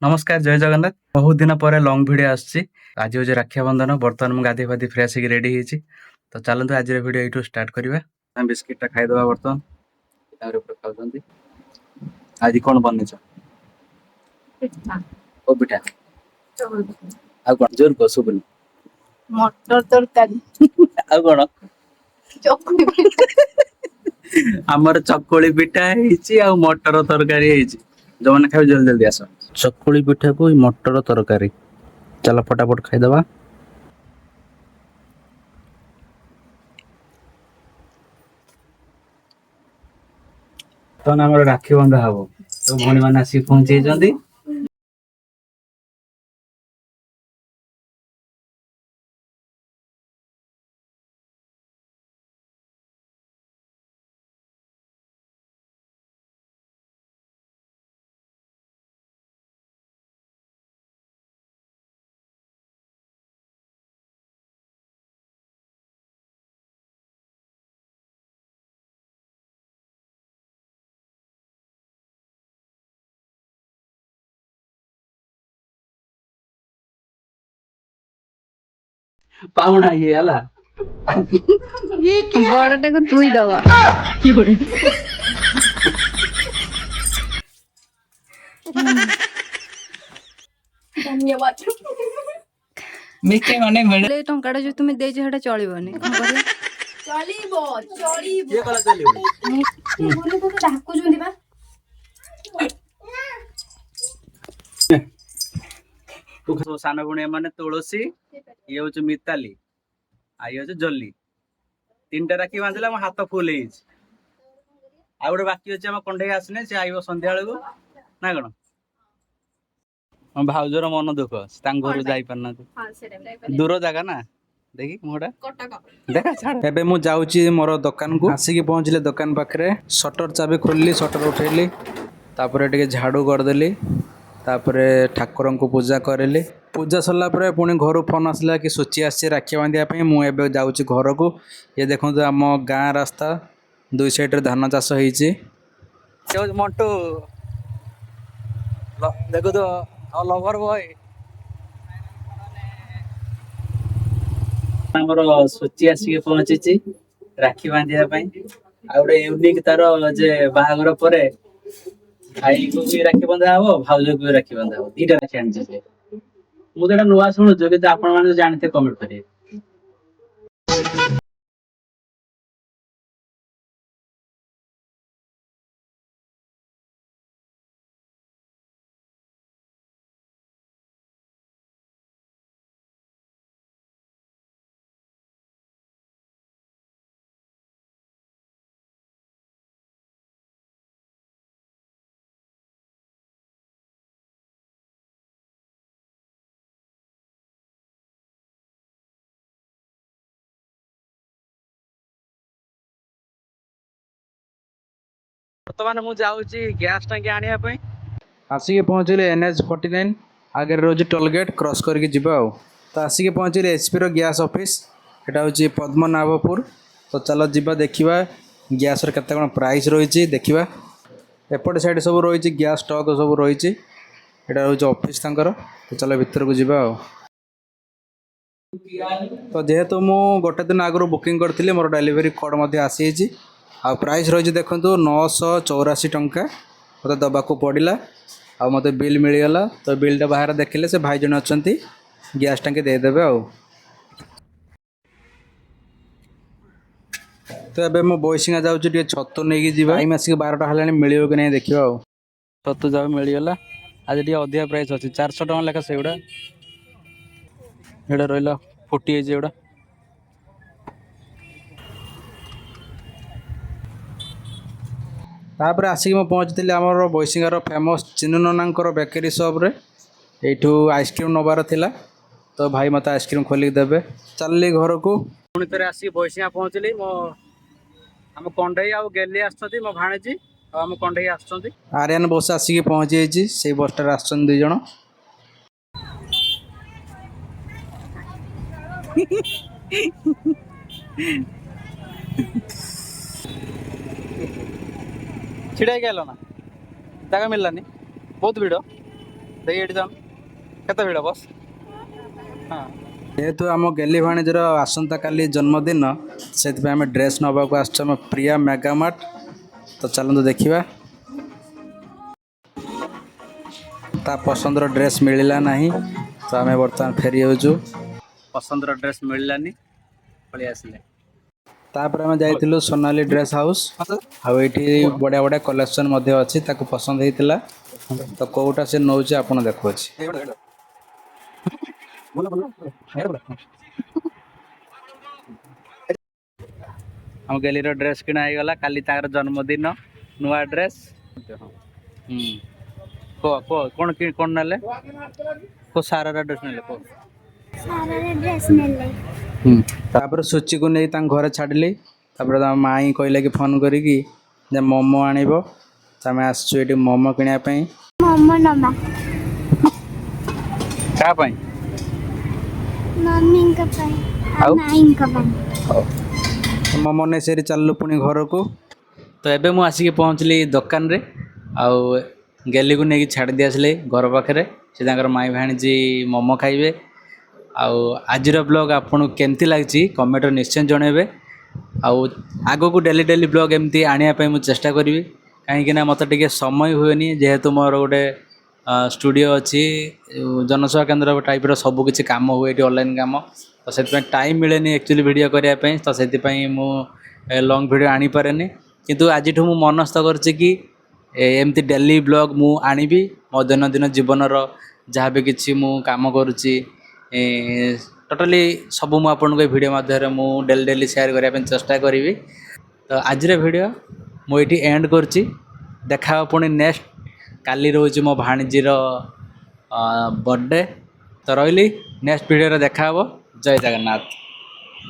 नमस्कार जय जगन्नाथ बहुत दिन पर लंग भिडियो आसछि आज हो राखी बंधन बर्तमान मु गाधे फाधे फ्रेश होगी रेडी होइछि तो चलतु आज भिडियो एठू स्टार्ट करबा हम बिस्किट टा खाइदबा बर्तमान तार ऊपर खाउछंती आज कोन बन्नेछ पिठा ओ पिठा आ कोन जोर को सुबनी मटर तरकारी आ कोन चकुली पिठा हमर चकुली पिठा हेछि आ मटर तरकारी हेछि जो माने खाइ जल्दी जल्दी आसो चकुली पिठा को मटर तरकारी चलो फटाफट खाइदबा तो हमर राखी बंधा हबो तो भणी माने आसी पहुंचे जंदी पाउना ये हला बड़टाକୁ ଧୋଇ ଦବା ଧନ୍ୟବାଦ मिके माने मेडे ଏ ଟଙ୍କାଟା ଯୋଉ ତୁମେ ଦେଇଛ ସେଟା ଚଳିବନି କଣ କରିବା ଚଳିବ ଚଳିବ ये कला चलियो ବୋଲେ ତତେ ଡାକୁଛନ୍ତି ବା तू सानो गुणे माने तुलसी ये होच मिताली आ ये होच जल्ली तीनटा राखी बांधला हम हाथ फुल हेज आ गोटे बाकी अछि हम कंढे आसने से आइबो संध्या बेलको ना कोन हम भाउजर मन दुख तांग घर जाई परना दूर जगह ना देखि मोडा देखा छाड़ एबे मु जाउची मोर दुकान को आसी के पहुंचले दुकान पाखरे शटर चाबी खोलली शटर उठेली तापरे टिके झाड़ू कर देली तापरे ठाकुर को पूजा करेली पूजा सरला परे पुणी घर फोन आसला कि सूची आसी राखी बांधिया पई मु एबे जाउची घर को ये देखंतु हम गां रास्ता दुई साइड रे धान चाष होईची मंटू देखो तो लवर बॉय हमर सूची आसी के पहुंचीची राखी बांधिया पई आ गोटे यूनिक तार जे बाहागर परे भाई को भी राखी बंधा हबो भाउज को भी राखी बंधा हबो दीटा राखी आनছে से मु तो नुवा सुनु कि आपण माने जानते कमेंट करिए वर्तमान मु जाउची गैस टंकी आनिया पई आसी के पहुंचले NH49 आगे रोज टोल गेट क्रॉस करके जिबा आ तो आसी के पहुंचले एचपी रो गैस ऑफिस एटा होची पद्मनाभपुर तो चलो जिबा देखिबा गैस रे केते कोन प्राइस रहिची देखिबा एपट साइड सब रहिची गैस स्टॉक सब रहिची एटा होची ऑफिस तांकर तो चलो भीतर को जिबा आ तो जेहेतु मु गोटे दिन आगु बुकिंग करथिले मोर डिलीवरी कोड मध्ये आसी आ प्राइस रही देखो 984 टंका मत दबाक पड़ा आ मत बिल मिलगला तो बिलटा बाहर देखिले से भाई जन अच्छा गैस टाँगी देदेवे आ तो ये मो बॉयसिंगा जाऊँगी छतु नहीं जी टाइम आसिक 12टा है मिल कि नहीं देखा छतु जाओ मिलगला आज टे अधिका प्राइस अच्छी 400 टका लेखा से गुड़ा रहा फुटी एगुड़ा तापर आसिक मैं पहुँची आमर बईसिंगार फेमस चिन्नु ननांकर बेकरी सप्रे यू आइसक्रीम नबार थिला तो भाई मत आइसक्रीम खोलिक देवे चलली घर को पुणी थे आसिक बईसिंगा पहुँचली मो आम कंडई आ गेली आसछंती मो भाणीजी आम कंडई आसछंती आर्यन बस आसिक पहुँची जाइए से बस टार आसछन दुई जण छिड़ा गल ना जगह मिललानी बहुत भिड़ ଦେଇ ଏଠି ଯାଉନ କେତେ ଭିଡ଼ ବସ୍। ହଁ ଯେହେତୁ ଆମ ଗେଲି ଭାଣିଜର ଆସନ୍ତାକାଲି ଜନ୍ମଦିନ ସେଥିପାଇଁ ଆମେ ଡ୍ରେସ୍ ନେବାକୁ ଆସିଛୁ ଆମ ପ୍ରିୟା ମେଗାମାର୍ଟ। ତ ଚାଲନ୍ତୁ ଦେଖିବା। ତା ପସନ୍ଦର ଡ୍ରେସ୍ ମିଳିଲା ନାହିଁ ତ ଆମେ ବର୍ତ୍ତମାନ ଫେରି ଯାଉଛୁ। ପସନ୍ଦର ଡ୍ରେସ୍ ମିଳିଲାନି ପଳେଇ ଆସିଲେ। ତାପରେ ଆମେ ଯାଇଥିଲୁ ସୋନାଲି ଡ୍ରେସ୍ ହାଉସ୍। ଆଉ ଏଇଠି ବଢ଼ିଆ ବଢ଼ିଆ କଲେକ୍ସନ୍ ମଧ୍ୟ ଅଛି ତାକୁ ପସନ୍ଦ ହେଇଥିଲା। ତ କେଉଁଟା ସେ ନେଉଛି ଆପଣ ଦେଖୁଅଛି। ଆମ ଗେଲିର ଡ୍ରେସ୍ କିଣା ହେଇଗଲା କାଲି ତାଙ୍କର ଜନ୍ମଦିନ ନୂଆ ଡ୍ରେସ୍। କୁହ କୁହ କ'ଣ କ'ଣ ନେଲେ କେଉଁ ସାରର ଡ୍ରେସ୍ ନେଲେ କୁହ। ତାପରେ ସୁଚିକୁ ନେଇ ତାଙ୍କ ଘରେ ଛାଡ଼ିଲି। ତାପରେ ତାଙ୍କ ମାଇଁ କହିଲେ କି ଫୋନ୍ କରିକି ଯେ ମୋମୋ ଆଣିବ। ତ ଆମେ ଆସିଛୁ ଏଠି ମୋମୋ କିଣିବା ପାଇଁ। ମୋମୋ ନବା କାହା ପାଇଁ? ମମ୍ମିଙ୍କ ପାଇଁ ଆଉ ମାଇଙ୍କ ପାଇଁ। ହଉ ମୋମୋ ନେଇ ସେଠି ଚାଲିଲୁ ପୁଣି ଘରକୁ। ତ ଏବେ ମୁଁ ଆସିକି ପହଞ୍ଚିଲି ଦୋକାନରେ। ଆଉ ଗେଲିକୁ ନେଇକି ଛାଡ଼ି ଦେଇ ଆସିଲି ଘର ପାଖରେ। ସେ ତାଙ୍କର ମାଇଁ ଭାଣିଜୀ ମୋମୋ ଖାଇବେ। ଆଉ ଆଜିର ବ୍ଲଗ୍ ଆପଣଙ୍କୁ କେମିତି ଲାଗିଛି କମେଣ୍ଟରେ ନିଶ୍ଚୟ ଜଣାଇବେ। ଆଉ ଆଗକୁ ଡେଲି ଡେଲି ବ୍ଲଗ୍ ଏମିତି ଆଣିବା ପାଇଁ ମୁଁ ଚେଷ୍ଟା କରିବି। କାହିଁକିନା ମୋତେ ଟିକେ ସମୟ ହୁଏନି ଯେହେତୁ ମୋର ଗୋଟେ ଷ୍ଟୁଡ଼ିଓ ଅଛି ଜନସେବା କେନ୍ଦ୍ର ଟାଇପ୍ର ସବୁ କିଛି କାମ ହୁଏ ଏଠି ଅନଲାଇନ୍ କାମ। ତ ସେଥିପାଇଁ ଟାଇମ୍ ମିଳେନି ଆକ୍ଚୁଆଲି ଭିଡ଼ିଓ କରିବା ପାଇଁ। ତ ସେଥିପାଇଁ ମୁଁ ଲଙ୍ଗ୍ ଭିଡ଼ିଓ ଆଣିପାରେନି। କିନ୍ତୁ ଆଜିଠୁ ମୁଁ ମନସ୍ଥ କରିଛି କି ଏମିତି ଡେଲି ବ୍ଲଗ୍ ମୁଁ ଆଣିବି। ମୋ ଦୈନନ୍ଦିନ ଜୀବନର ଯାହା ବି କିଛି ମୁଁ କାମ କରୁଛି ଟୋଟାଲି ସବୁ ମୁଁ ଆପଣଙ୍କୁ ଏ ଭିଡ଼ିଓ ମାଧ୍ୟମରେ ମୁଁ ଡେଲି ସେୟାର କରିବା ପାଇଁ ଚେଷ୍ଟା କରିବି। ତ ଆଜିର ଭିଡ଼ିଓ ମୁଁ ଏଇଠି ଏଣ୍ଡ କରୁଛି। ଦେଖା ହେବ ପୁଣି ନେକ୍ସଟ। କାଲି ରହୁଛି ମୋ ଭାଣିଜୀର ବର୍ଥଡ଼େ। ତ ରହିଲି ନେକ୍ସଟ ଭିଡ଼ିଓରେ ଦେଖା ହେବ। ଜୟ ଜଗନ୍ନାଥ।